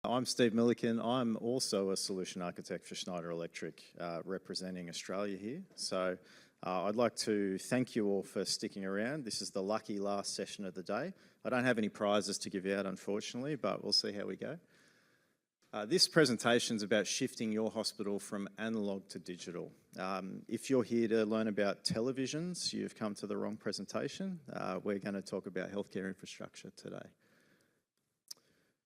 I'm Steve Milliken. I'm also a solution architect for Schneider Electric, representing Australia here. So I'd like to thank you all for sticking around. This is the lucky last session of the day. I don't have any prizes to give out, unfortunately, but we'll see how we go. This presentation is about shifting your hospital from analogue to digital. If you're here to learn about televisions, you've come to the wrong presentation. We're going to talk about healthcare infrastructure today.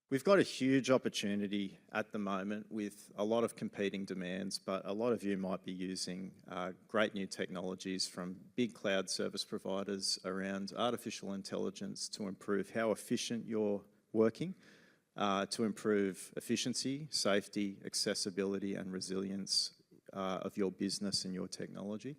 We've got a huge opportunity at the moment with a lot of competing demands, but a lot of you might be using great new technologies from big cloud service providers around artificial intelligence to improve how efficient you're working, to improve efficiency, safety, accessibility and resilience of your business and your technology.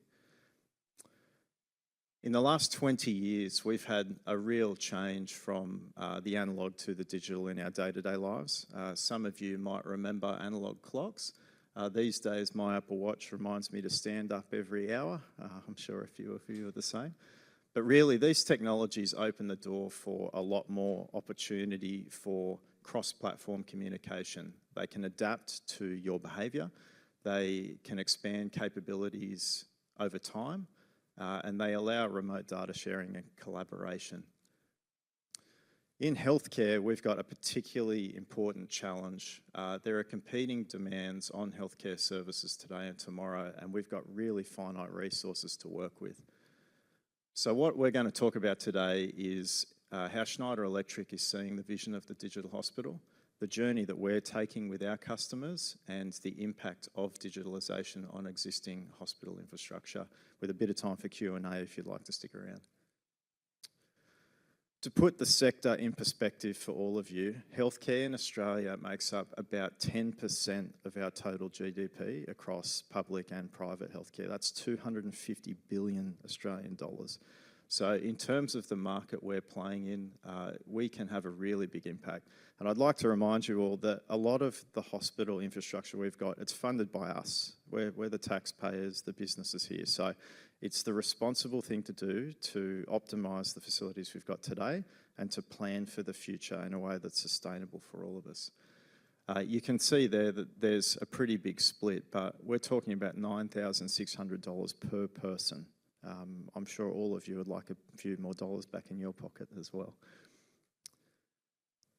In the last 20 years, we've had a real change from the analogue to the digital in our day-to-day lives. Some of you might remember analogue clocks. These days, my Apple Watch reminds me to stand up every hour. I'm sure a few of you are the same. But really, these technologies open the door for a lot more opportunity for cross-platform communication. They can adapt to your behaviour. They can expand capabilities over time. And they allow remote data sharing and collaboration. In healthcare, we've got a particularly important challenge. There are competing demands on healthcare services today and tomorrow, and we've got really finite resources to work with. So what we're going to talk about today is how Schneider Electric is seeing the vision of the digital hospital, the journey that we're taking with our customers, and the impact of digitalisation on existing hospital infrastructure, with a bit of time for Q&A if you'd like to stick around. To put the sector in perspective for all of you, healthcare in Australia makes up about 10% of our total GDP across public and private healthcare. That's 250 billion Australian dollars. So in terms of the market we're playing in, we can have a really big impact. And I'd like to remind you all that a lot of the hospital infrastructure we've got, it's funded by us. We're the taxpayers, the businesses here. So it's the responsible thing to do to optimise the facilities we've got today and to plan for the future in a way that's sustainable for all of us. You can see there that there's a pretty big split, but we're talking about $9,600 per person. I'm sure all of you would like a few more dollars back in your pocket as well.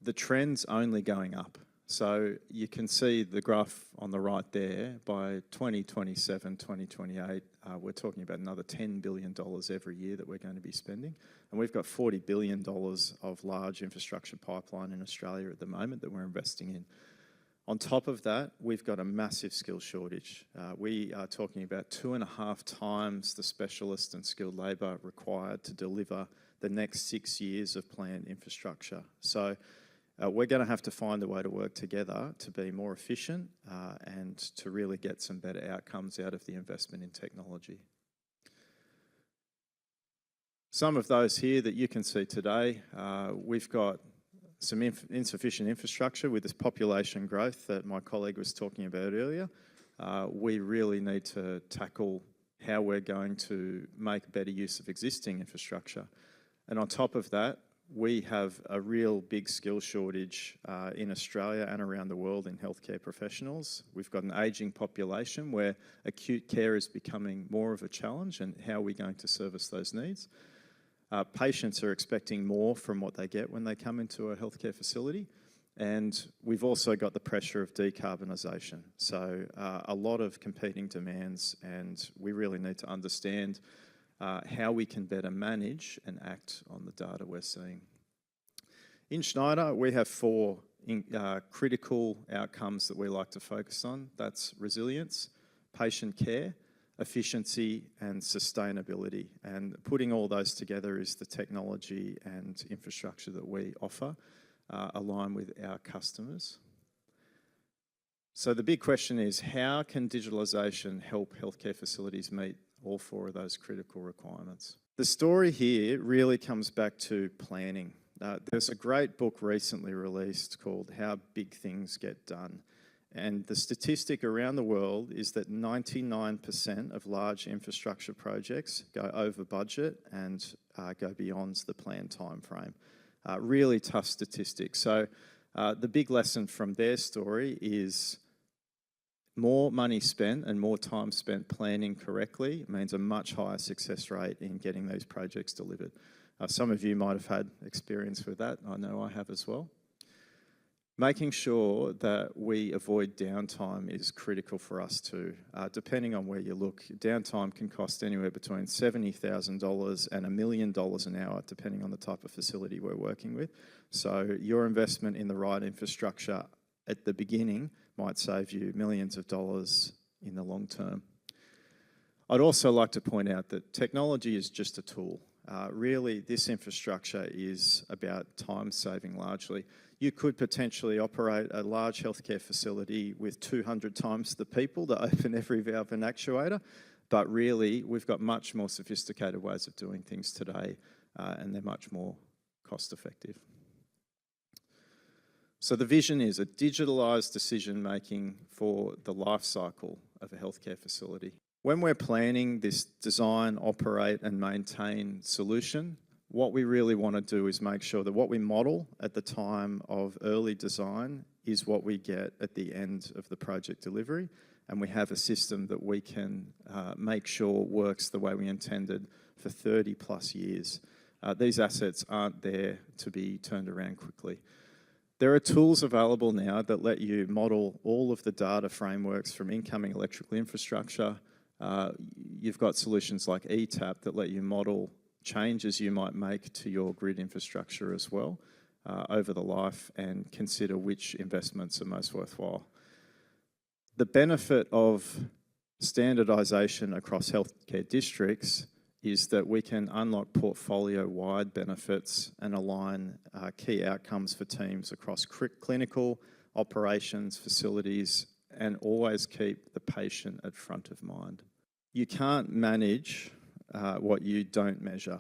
The trend's only going up. So you can see the graph on the right there. By 2027, 2028, we're talking about another $10 billion every year that we're going to be spending. And we've got $40 billion of large infrastructure pipeline in Australia at the moment that we're investing in. On top of that, we've got a massive skill shortage. We are talking about 2.5 times the specialist and skilled labour required to deliver the next 6 years of planned infrastructure. So we're going to have to find a way to work together to be more efficient and to really get some better outcomes out of the investment in technology. Some of those here that you can see today, we've got some insufficient infrastructure with this population growth that my colleague was talking about earlier. We really need to tackle how we're going to make better use of existing infrastructure. And on top of that, we have a real big skill shortage in Australia and around the world in healthcare professionals. We've got an ageing population where acute care is becoming more of a challenge, and how are we going to service those needs? Patients are expecting more from what they get when they come into a healthcare facility. And we've also got the pressure of decarbonisation. So a lot of competing demands, and we really need to understand how we can better manage and act on the data we're seeing. In Schneider, we have 4 critical outcomes that we like to focus on. That's resilience, patient care, efficiency and sustainability. And putting all those together is the technology and infrastructure that we offer, aligned with our customers. So the big question is, how can digitalisation help healthcare facilities meet all 4 of those critical requirements? The story here really comes back to planning. There's a great book recently released called How Big Things Get Done. And the statistic around the world is that 99% of large infrastructure projects go over budget and go beyond the planned time frame. Really tough statistic. So The big lesson from their story is more money spent and more time spent planning correctly means a much higher success rate in getting these projects delivered. Some of you might have had experience with that. I know I have as well. Making sure that we avoid downtime is critical for us too. Depending on where you look, downtime can cost anywhere between $70,000 and $1 million an hour, depending on the type of facility we're working with. So your investment in the right infrastructure at the beginning might save you millions of dollars in the long term. I'd also like to point out that technology is just a tool. Really, this infrastructure is about time saving largely. You could potentially operate a large healthcare facility with 200 times the people to open every valve and actuator, but really we've got much more sophisticated ways of doing things today, and they're much more cost effective. So the vision is a digitalised decision making for the life cycle of a healthcare facility. When we're planning this design, operate and maintain solution, what we really want to do is make sure that what we model at the time of early design is what we get at the end of the project delivery, and we have a system that we can make sure works the way we intended for 30 plus years. These assets aren't there to be turned around quickly. There are tools available now that let you model all of the data frameworks from incoming electrical infrastructure. You've got solutions like ETAP that let you model changes you might make to your grid infrastructure as well over the life and consider which investments are most worthwhile. The benefit of standardisation across healthcare districts is that we can unlock portfolio-wide benefits and align key outcomes for teams across clinical, operations, facilities, and always keep the patient at front of mind. You can't manage what you don't measure.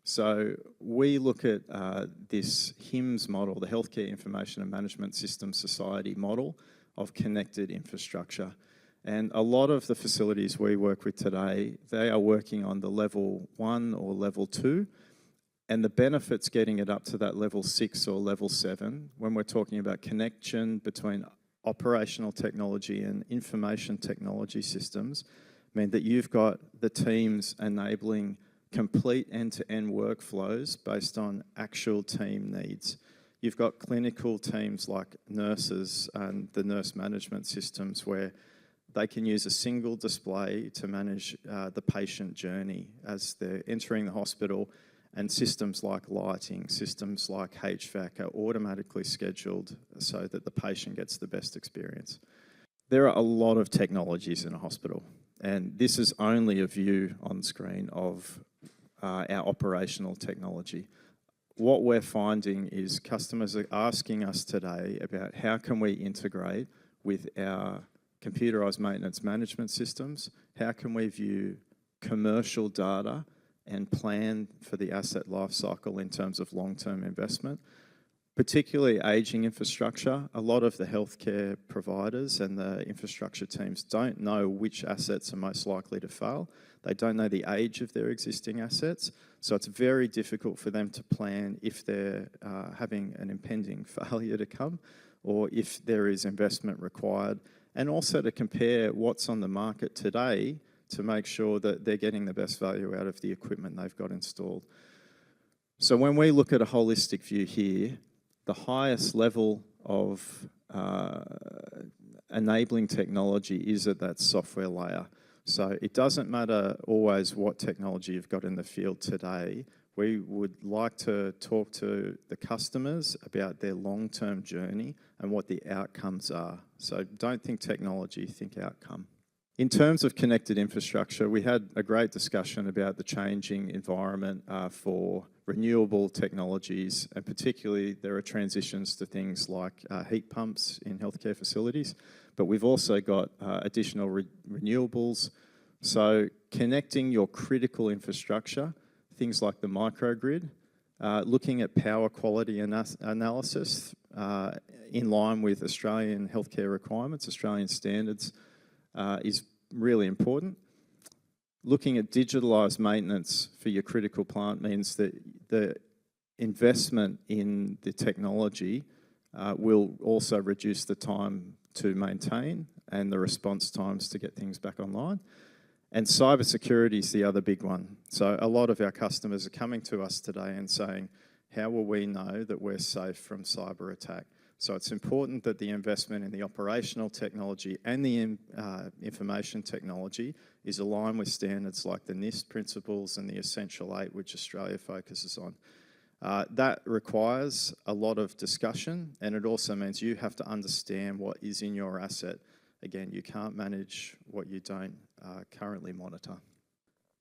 So we look at this HIMSS model, the Healthcare Information and Management System Society model of connected infrastructure. And a lot of the facilities we work with today, they are working on the level 1 or level 2, and the benefits getting it up to that level 6 or level 7, when we're talking about connection between operational technology and information technology systems, mean that you've got the teams enabling complete end-to-end workflows based on actual team needs. You've got clinical teams like nurses and the nurse management systems where they can use a single display to manage the patient journey as they're entering the hospital, and systems like lighting, systems like HVAC are automatically scheduled so that the patient gets the best experience. There are a lot of technologies in a hospital, and this is only a view on screen of our operational technology. What we're finding is customers are asking us today about how can we integrate with our computerized maintenance management systems, how can we view commercial data and plan for the asset life cycle in terms of long-term investment, particularly aging infrastructure. A lot of the healthcare providers and the infrastructure teams don't know which assets are most likely to fail. They don't know the age of their existing assets, so it's very difficult for them to plan if they're having an impending failure to come or if there is investment required, and also to compare what's on the market today to make sure that they're getting the best value out of the equipment they've got installed. So when we look at a holistic view here, the highest level of enabling technology is at that software layer. So it doesn't matter always what technology you've got in the field today. We would like to talk to the customers about their long-term journey and what the outcomes are. So don't think technology, think outcome. In terms of connected infrastructure, we had a great discussion about the changing environment for renewable technologies, and particularly there are transitions to things like heat pumps in healthcare facilities, but we've also got additional renewables. So connecting your critical infrastructure, things like the microgrid, looking at power quality analysis in line with Australian healthcare requirements, Australian standards, is really important. Looking at digitalised maintenance for your critical plant means that the investment in the technology will also reduce the time to maintain and the response times to get things back online. And cybersecurity is the other big one. So a lot of our customers are coming to us today and saying, how will we know that we're safe from cyber attack? So it's important that the investment in the operational technology and the information technology is aligned with standards like the NIST principles and the Essential 8, which Australia focuses on. That requires a lot of discussion, and it also means you have to understand what is in your asset. Again, you can't manage what you don't currently monitor.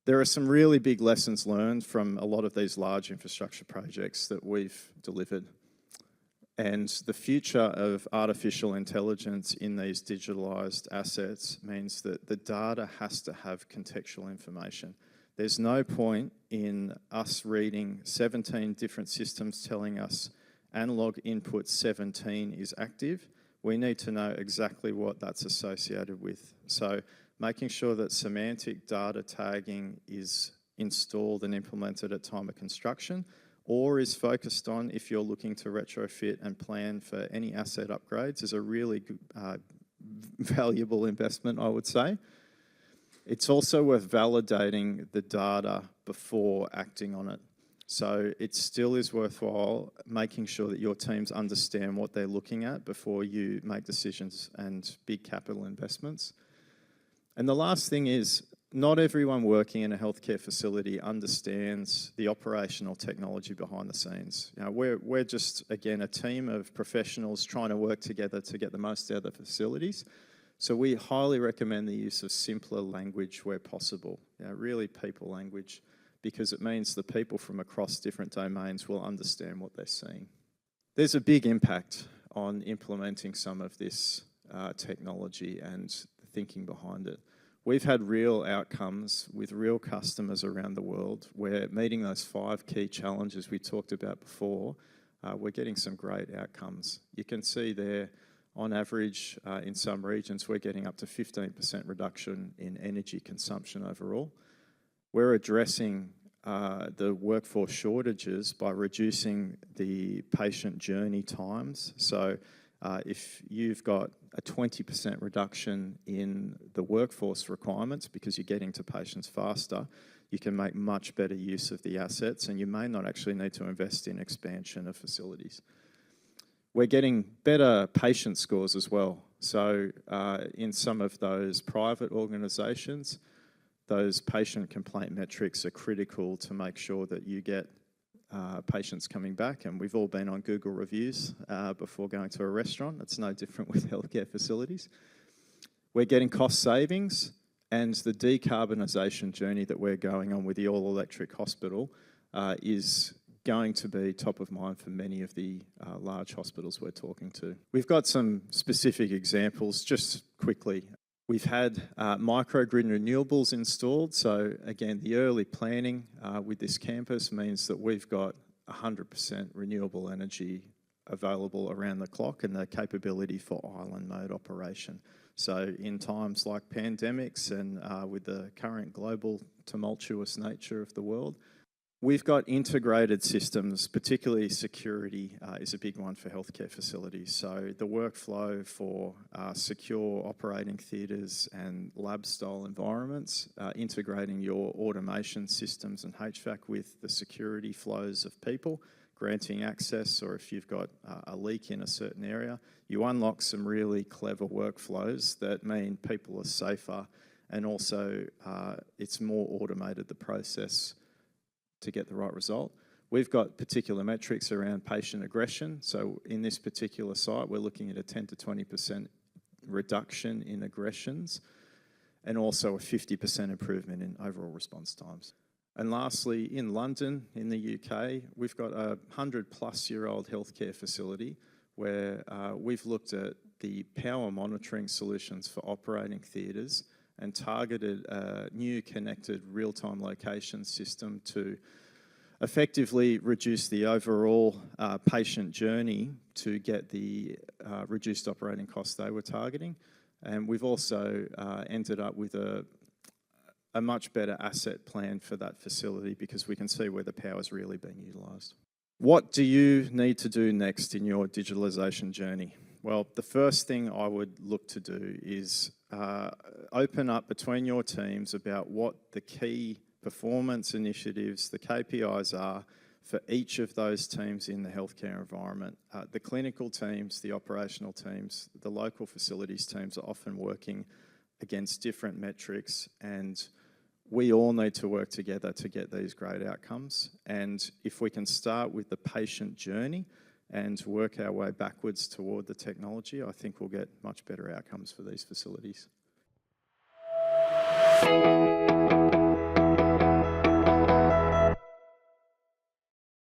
There are some really big lessons learned from a lot of these large infrastructure projects that we've delivered. And the future of artificial intelligence in these digitalised assets means that the data has to have contextual information. There's no point in us reading 17 different systems telling us analog input 17 is active. We need to know exactly what that's associated with. So making sure that semantic data tagging is installed and implemented at time of construction, or is focused on if you're looking to retrofit and plan for any asset upgrades, is a really valuable investment, I would say. It's also worth validating the data before acting on it. So it still is worthwhile making sure that your teams understand what they're looking at before you make decisions and big capital investments. And the last thing is, not everyone working in a healthcare facility understands the operational technology behind the scenes. You know, we're just, again, a team of professionals trying to work together to get the most out of the facilities. So we highly recommend the use of simpler language where possible, really people language, because it means the people from across different domains will understand what they're seeing. There's a big impact on implementing some of this technology and the thinking behind it. We've had real outcomes with real customers around the world where meeting those 5 key challenges we talked about before, we're getting some great outcomes. You can see there, on average, in some regions, we're getting up to 15% reduction in energy consumption overall. We're addressing the workforce shortages by reducing the patient journey times. So if you've got a 20% reduction in the workforce requirements because you're getting to patients faster, you can make much better use of the assets, and you may not actually need to invest in expansion of facilities. We're getting better patient scores as well. So in some of those private organisations, those patient complaint metrics are critical to make sure that you get patients coming back, and we've all been on Google reviews before going to a restaurant. It's no different with healthcare facilities. We're getting cost savings, and the decarbonisation journey that we're going on with the all-electric hospital is going to be top of mind for many of the large hospitals we're talking to. We've got some specific examples, just quickly. We've had microgrid renewables installed. So again, the early planning with this campus means that we've got 100% renewable energy available around the clock and the capability for island mode operation. So in times like pandemics and with the current global tumultuous nature of the world, we've got integrated systems, particularly security is a big one for healthcare facilities. So the workflow for secure operating theatres and lab-style environments, integrating your automation systems and HVAC with the security flows of people, granting access, or if you've got a leak in a certain area, you unlock some really clever workflows that mean people are safer, and also it's more automated, the process, to get the right result. We've got particular metrics around patient aggression. So in this particular site, we're looking at a 10 to 20% reduction in aggressions and also a 50% improvement in overall response times. And lastly, in London, in the UK, we've got a 100-plus-year-old healthcare facility where we've looked at the power monitoring solutions for operating theatres and targeted a new connected real-time location system to effectively reduce the overall patient journey to get the reduced operating costs they were targeting. And we've also ended up with a much better asset plan for that facility because we can see where the power's really been utilised. What do you need to do next in your digitalisation journey? Well, the first thing I would look to do is open up between your teams about what the key performance initiatives, the KPIs are for each of those teams in the healthcare environment. The clinical teams, the operational teams, the local facilities teams are often working against different metrics, and we all need to work together to get these great outcomes. And if we can start with the patient journey and work our way backwards toward the technology, I think we'll get much better outcomes for these facilities.